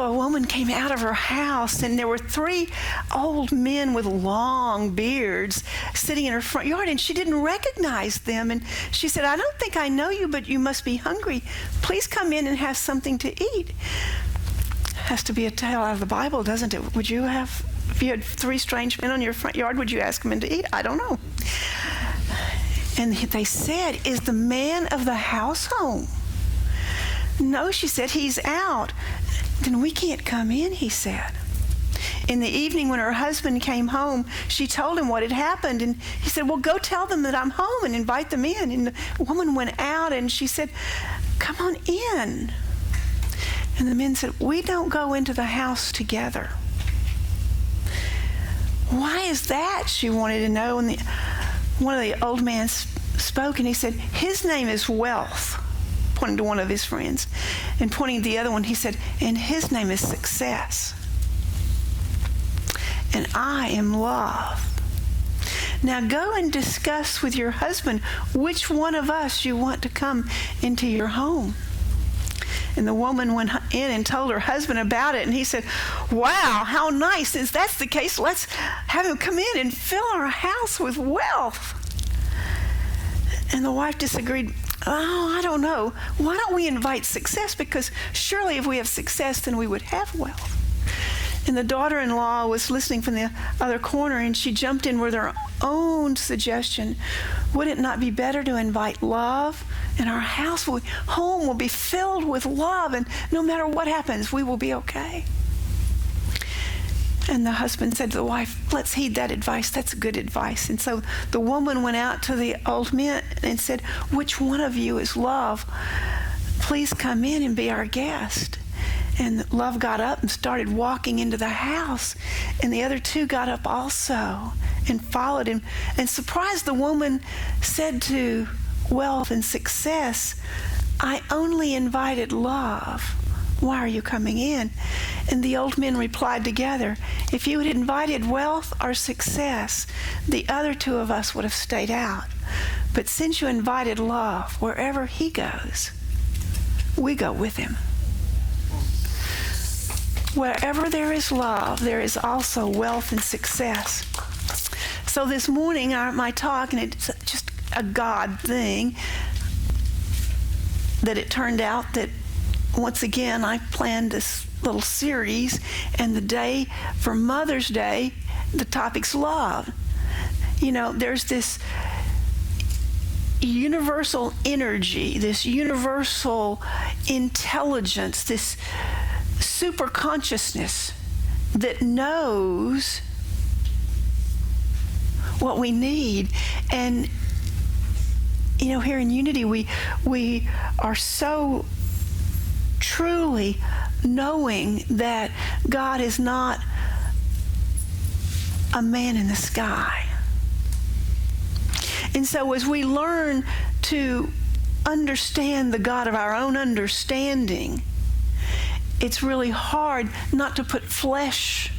so a woman came out of her house, and there were 3 old men with long beards sitting in her front yard, and she didn't recognize them. And she said, "I don't think I know you, but you must be hungry. Please come in and have something to eat." Has to be a tale out of the Bible, doesn't it? Would you have, if you had 3 strange men on your front yard, would you ask them in to eat? I don't know. And they said, "Is the man of the house home?" "No," she said, "he's out." "Then we can't come in," he said. In the evening, when her husband came home, she told him what had happened, and he said, "Well, go tell them that I'm home and invite them in." And the woman went out, and she said, "Come on in." And the men said, "We don't go into the house together." "Why is that?" she wanted to know. And one of the old men spoke, and he said, "His name is Wealth," pointing to one of his friends. And pointing to the other one, he said, "And his name is Success. And I am Love. Now go and discuss with your husband which one of us you want to come into your home." And the woman went in and told her husband about it, and he said, "Wow, how nice. Since that's the case, let's have him come in and fill our house with wealth." And the wife disagreed. "Oh, I don't know. Why don't we invite Success? Because surely if we have success, then we would have wealth." And the daughter-in-law was listening from the other corner, and she jumped in with her own suggestion. "Would it not be better to invite love? And our home will be filled with love, and no matter what happens, we will be okay." And the husband said to the wife, "Let's heed that advice. That's good advice." And so the woman went out to the old men and said, "Which one of you is Love? Please come in and be our guest." And Love got up and started walking into the house. And the other 2 got up also and followed him. And surprised, the woman said to Wealth and Success, "I only invited Love. Why are you coming in?" And the old men replied together, "If you had invited Wealth or Success, the other 2 of us would have stayed out. But since you invited Love, wherever he goes, we go with him." Wherever there is love, there is also wealth and success. So this morning, my talk, and it's just a God thing, that it turned out that once again I planned this little series, and the day for Mother's Day, the topic's love. You know, there's this universal energy, this universal intelligence, this super consciousness that knows what we need. And you know, here in Unity, we are so truly knowing that God is not a man in the sky. And so as we learn to understand the God of our own understanding, it's really hard not to put flesh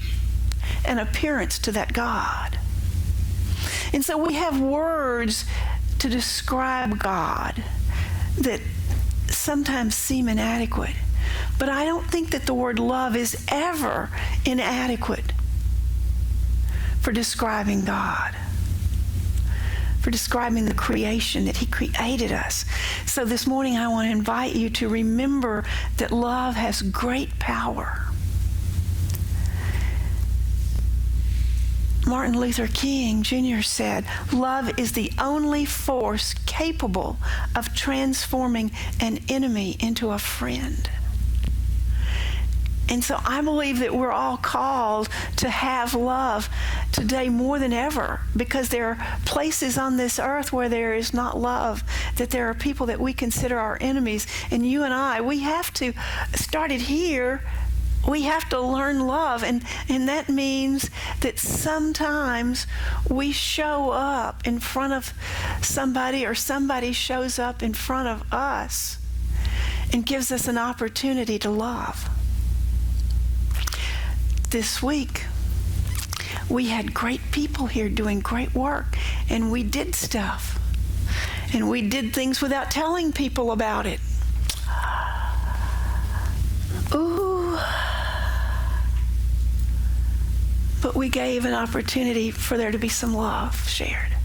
and appearance to that God. And so we have words to describe God that sometimes seem inadequate. But I don't think that the word love is ever inadequate for describing God, for describing the creation that He created us. So this morning I want to invite you to remember that love has great power. Martin Luther King Jr. said, "Love is the only force capable of transforming an enemy into a friend." And so I believe that we're all called to have love today more than ever, because there are places on this earth where there is not love, that there are people that we consider our enemies. And you and I, we have to start it here. We have to learn love, and that means that sometimes we show up in front of somebody, or somebody shows up in front of us and gives us an opportunity to love. This week, we had great people here doing great work, and we did stuff, and we did things without telling people about it. Ooh. we gave an opportunity for there to be some love shared.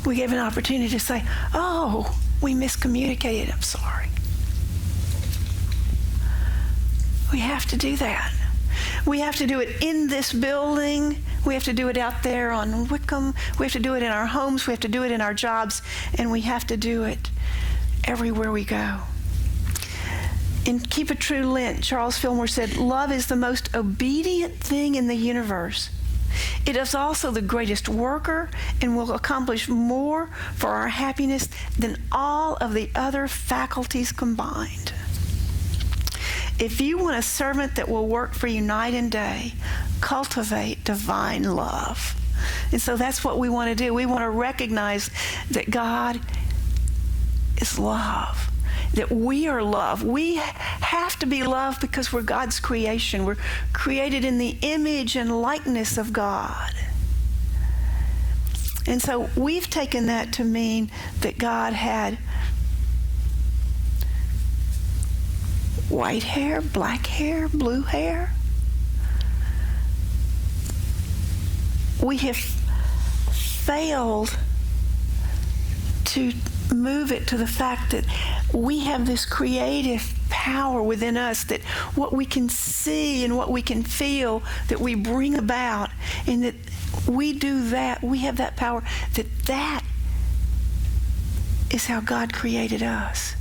We gave an opportunity to say, oh, we miscommunicated, I'm sorry. We have to do that. We have to do it in this building. We have to do it out there on Wickham. We have to do it in our homes. We have to do it in our jobs. And we have to do it everywhere we go. In Keep It True Lent, Charles Fillmore said, love is the most obedient thing in the universe. It is also the greatest worker and will accomplish more for our happiness than all of the other faculties combined. If you want a servant that will work for you night and day, cultivate divine love. And so that's what we want to do. We want to recognize that God is love, that we are love. We have to be loved because we're God's creation. We're created in the image and likeness of God. And so we've taken that to mean that God had white hair, black hair, blue hair. We have failed to move it to the fact that we have this creative power within us, that what we can see and what we can feel, that we bring about, and that we do that, we have that power, that is how God created us.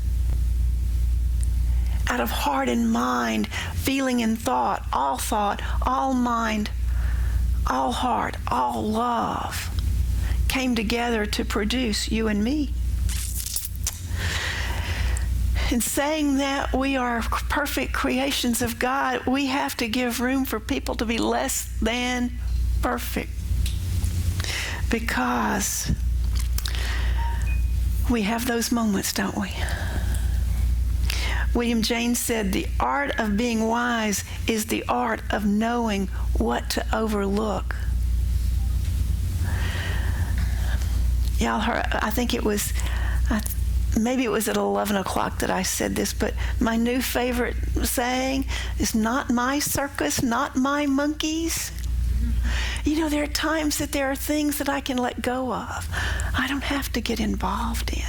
Out of heart and mind, feeling and thought, all mind, all heart, all love came together to produce you and me. In saying that we are perfect creations of God, we have to give room for people to be less than perfect, because we have those moments, don't we? William James said, the art of being wise is the art of knowing what to overlook. Y'all heard, I think it was, maybe it was at 11 o'clock that I said this, but my new favorite saying is, not my circus, not my monkeys. You know, there are times that there are things that I can let go of. I don't have to get involved in.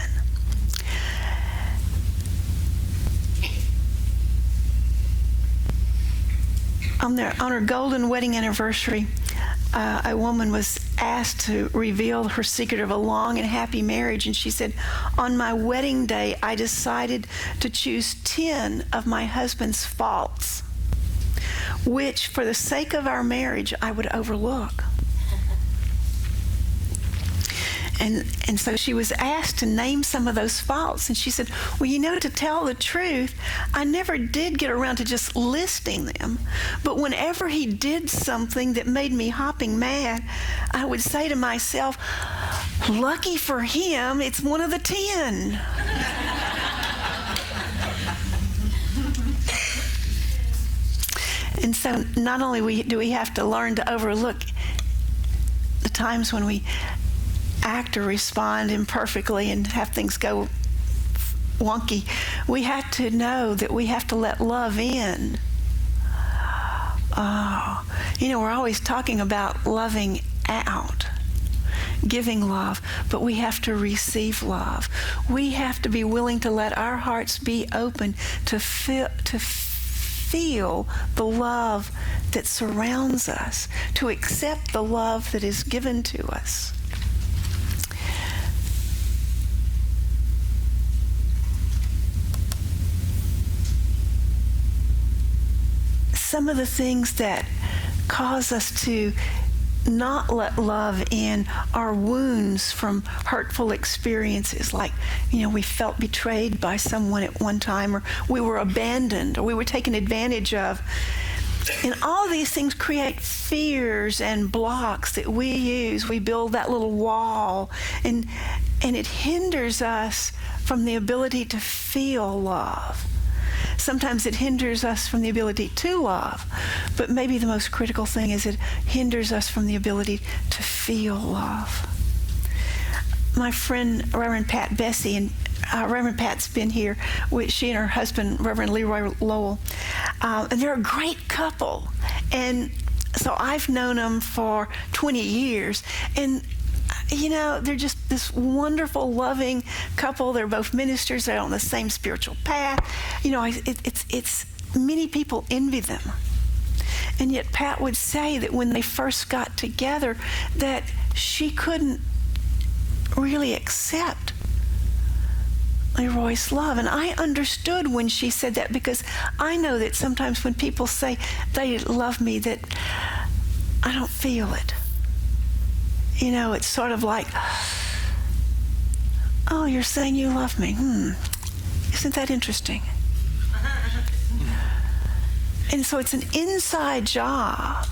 On her golden wedding anniversary, a woman was asked to reveal her secret of a long and happy marriage, and she said, on my wedding day, I decided to choose 10 of my husband's faults, which, for the sake of our marriage, I would overlook. And so she was asked to name some of those faults, and she said, well, you know, to tell the truth, I never did get around to just listing them, but whenever he did something that made me hopping mad, I would say to myself, lucky for him, it's one of the 10. And so not only do we have to learn to overlook the times when we act or respond imperfectly and have things go wonky, we have to know that we have to let love in. Oh, you know, we're always talking about loving out, giving love, but we have to receive love. We have to be willing to let our hearts be open to feel the love that surrounds us, to accept the love that is given to us. Some of the things that cause us to not let love in are wounds from hurtful experiences, like, you know, we felt betrayed by someone at one time, or we were abandoned, or we were taken advantage of. And all these things create fears and blocks that we use. We build that little wall, and it hinders us from the ability to feel love. Sometimes it hinders us from the ability to love, but maybe the most critical thing is it hinders us from the ability to feel love. My friend Reverend Pat Bessie, and Reverend Pat's been here with she and her husband, Reverend Leroy Lowell, and they're a great couple. And so I've known them for 20 years, and they're just this wonderful, loving couple. They're both ministers. They're on the same spiritual path. It's many people envy them. And yet Pat would say that when they first got together, that she couldn't really accept Leroy's love. And I understood when she said that, because I know that sometimes when people say they love me, that I don't feel it. It's sort of like, oh, you're saying you love me. Isn't that interesting? And so it's an inside job.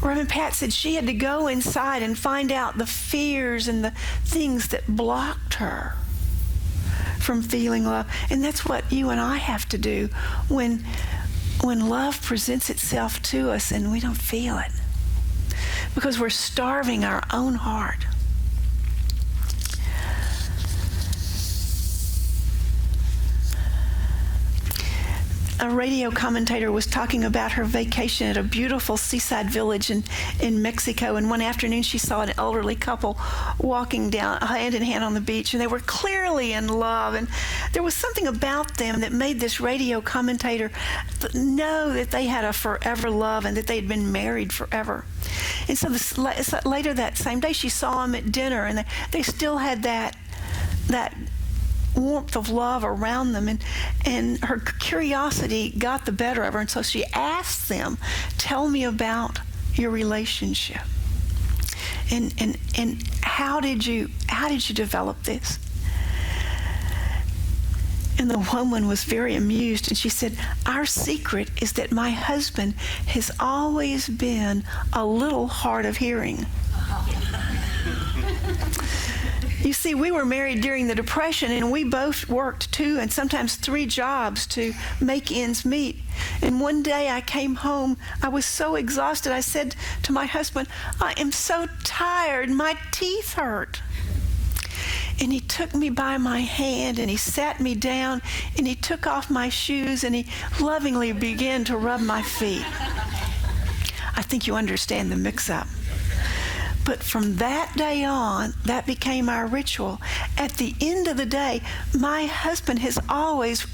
Reverend Pat said she had to go inside and find out the fears and the things that blocked her from feeling love. And that's what you and I have to do when love presents itself to us and we don't feel it, because we're starving our own heart. A radio commentator was talking about her vacation at a beautiful seaside village in Mexico, and one afternoon she saw an elderly couple walking down hand in hand on the beach, and they were clearly in love, and there was something about them that made this radio commentator know that they had a forever love and that they had been married forever. And so later that same day she saw them at dinner, and they still had that warmth of love around them, and her curiosity got the better of her, and so she asked them, tell me about your relationship, and how did you develop this? And the woman was very amused, and she said, our secret is that my husband has always been a little hard of hearing. You see, we were married during the Depression, and we both worked 2 and sometimes 3 jobs to make ends meet. And one day I came home, I was so exhausted, I said to my husband, I am so tired, my teeth hurt. And he took me by my hand, and he sat me down, and he took off my shoes, and he lovingly began to rub my feet. I think you understand the mix-up. But from that day on, that became our ritual. At the end of the day, my husband has always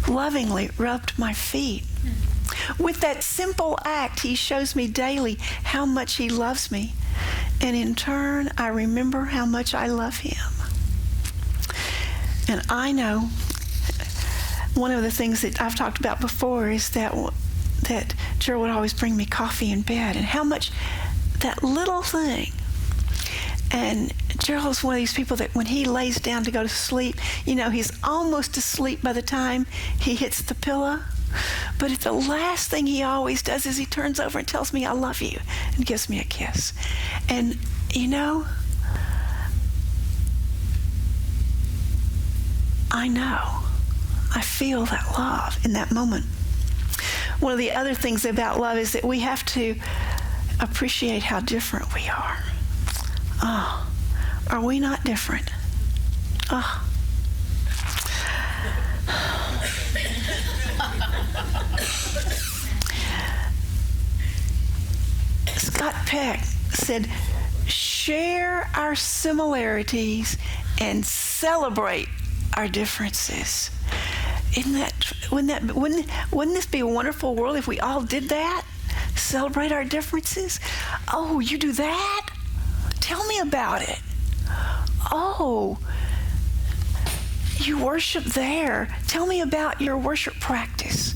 lovingly rubbed my feet. With that simple act, he shows me daily how much he loves me. And in turn, I remember how much I love him. And I know one of the things that I've talked about before is that Gerald would always bring me coffee in bed, and how much that little thing. And Gerald's one of these people that when he lays down to go to sleep, he's almost asleep by the time he hits the pillow. But the last thing he always does is he turns over and tells me I love you and gives me a kiss. And I know. I feel that love in that moment. One of the other things about love is that we have to appreciate how different we are. Oh, are we not different? Oh. Scott Peck said, share our similarities and celebrate our differences. Wouldn't this be a wonderful world if we all did that? Celebrate our differences? Oh, you do that? Tell me about it. Oh, you worship there. Tell me about your worship practice.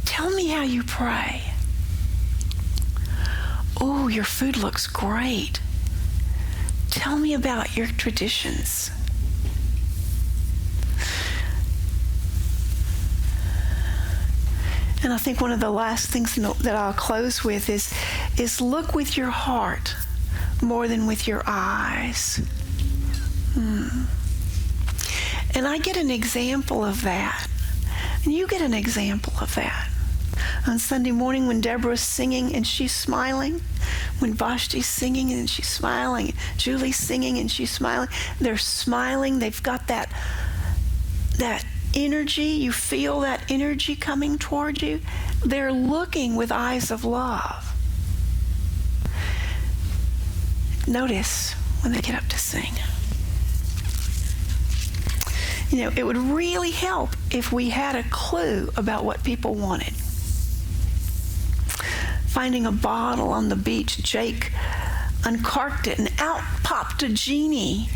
Tell me how you pray. Oh, your food looks great. Tell me about your traditions. And I think one of the last things that I'll close with is look with your heart more than with your eyes. And I get an example of that. And you get an example of that. on Sunday morning when Deborah's singing and she's smiling, when Vashti's singing and she's smiling, Julie's singing and she's smiling, they're smiling. They've got that energy. You feel that energy coming toward you. They're looking with eyes of love. Notice when they get up to sing. You know, it would really help if we had a clue about what people wanted. Finding a bottle on the beach, Jake uncorked it and out popped a genie.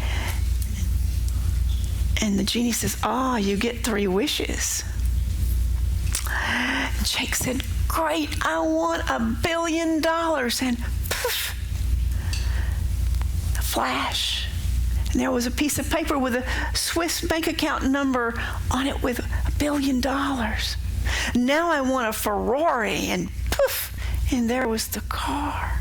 And the genie says, "Oh, you get 3 wishes." Jake said, "Great, I want $1 billion." And poof, a flash. And there was a piece of paper with a Swiss bank account number on it with $1 billion. Now I want a Ferrari, and poof, and there was the car.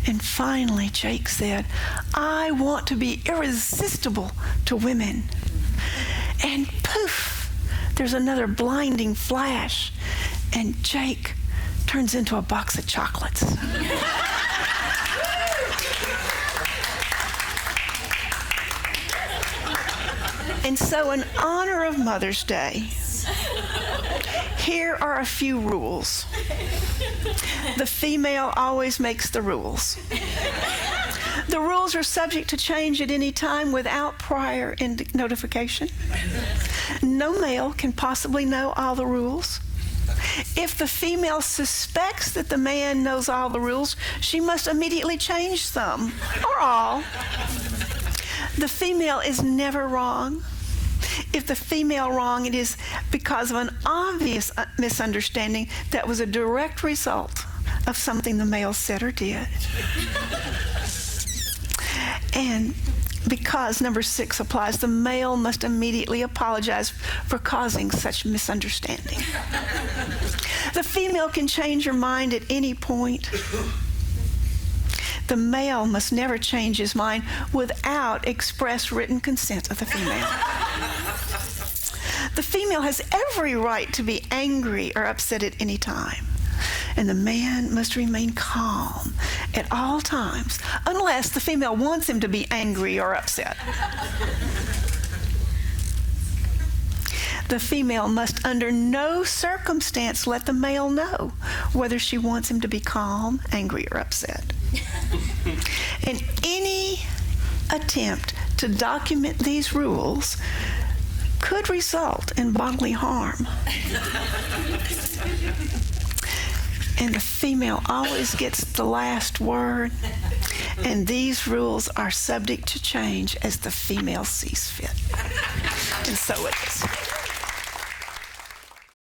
And finally, Jake said, "I want to be irresistible to women." And poof, there's another blinding flash, and Jake turns into a box of chocolates. And so in honor of Mother's Day, here are a few rules. The female always makes the rules. The rules are subject to change at any time without prior notification. No male can possibly know all the rules. If the female suspects that the man knows all the rules, she must immediately change some or all. The female is never wrong. If the female wrong, it is because of an obvious misunderstanding that was a direct result of something the male said or did. And because number 6 applies, the male must immediately apologize for causing such misunderstanding. The female can change her mind at any point. The male must never change his mind without express written consent of the female. The female has every right to be angry or upset at any time. And the man must remain calm at all times, unless the female wants him to be angry or upset. The female must under no circumstance let the male know whether she wants him to be calm, angry, or upset. And any attempt to document these rules could result in bodily harm. And the female always gets the last word, and these rules are subject to change as the female sees fit. And so it is.